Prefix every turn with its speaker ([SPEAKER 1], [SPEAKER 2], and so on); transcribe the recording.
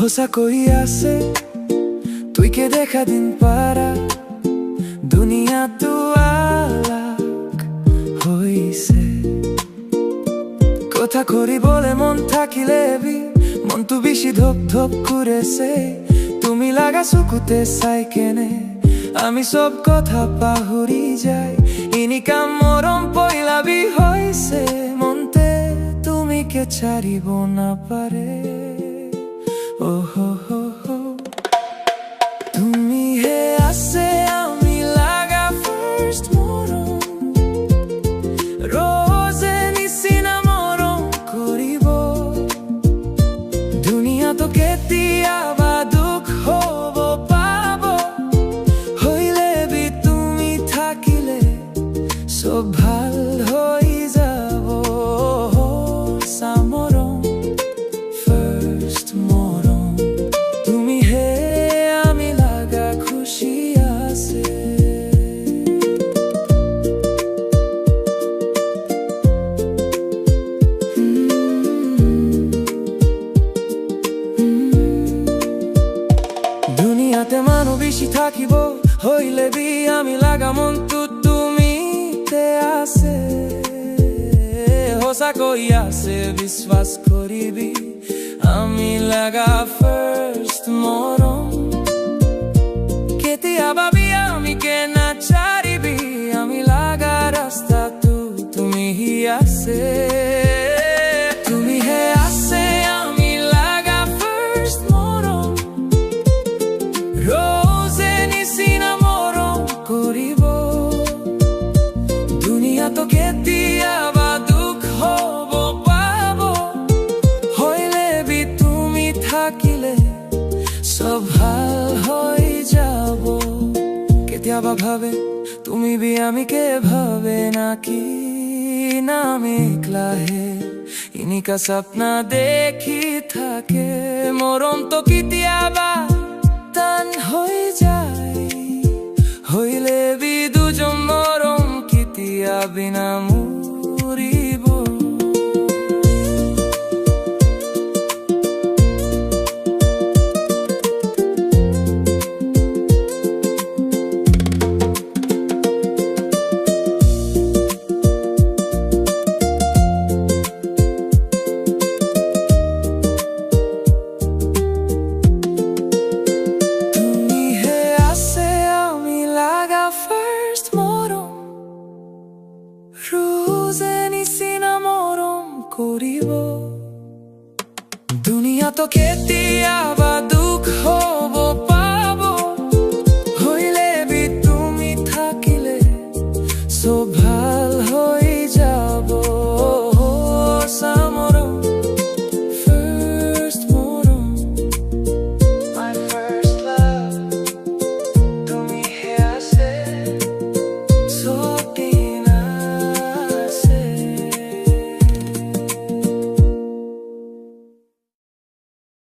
[SPEAKER 1] সঁচাকৈ আছে তুই কে দেখা দিন পাৰা দুনিয়াটো আলাক হৈছে কথা কৰিবলৈ মন থাকিলে মনটো বেছি ধপ ধপ কৰিছে তুমি লাগা চকুতে চাই কেনে আমি সব কথা পাহৰি যাই ইনিকা মৰম পইলাবি হৈছে মনতে তুমি কে ছাড়িব নাপাৰে তুমি হে আছে আমি লাগা ফার্স্ট মরম রোজে নিচিনা মরম করিব দুনিয়া তো কেতিয়াবা দুখ হব পাব হইলে বি তুমি থাকিলে সব ভাল হৈ যাব সামরম ফার্স্ট মরম তুমি হে আমি লাগা খুশি আছে দুনিয়াতে মানুহ বেশি থাকিব হইলে বি আমি লাগা মনটো তুমি তে আছে সঁচাকৈ আছে বিশ্বাস কৰিবি আমি লাগা ফার্স্ট মরম কেতিয়াবা বি আমি কে না ছাড়িবি আমি লাগা রাস্তাটো তুমি হি আছে তুমি হে আছে আমি লাগা ফার্স্ট মরম রোজে নিচিনা মরম করিব দুনিয়া তো কেতিয়াবা দুখ হব পাব হইলে বি তুমি থাকিলে সব ভাল হৈ যাব কেতিয়াবা ভাবে তুমি বি আমি কে ভাবে নাকি না আমি একলাহে ইনিকা সপনা দেখি থাকে মরম তো কেতিয়াবা টান হৈ যায় হইলে বি দুজন মরম কেতিয়া বিনা মরিব রোজে নিচিনা মরম করিব দুনিয়া তো কেতিয়াবা দুখ হব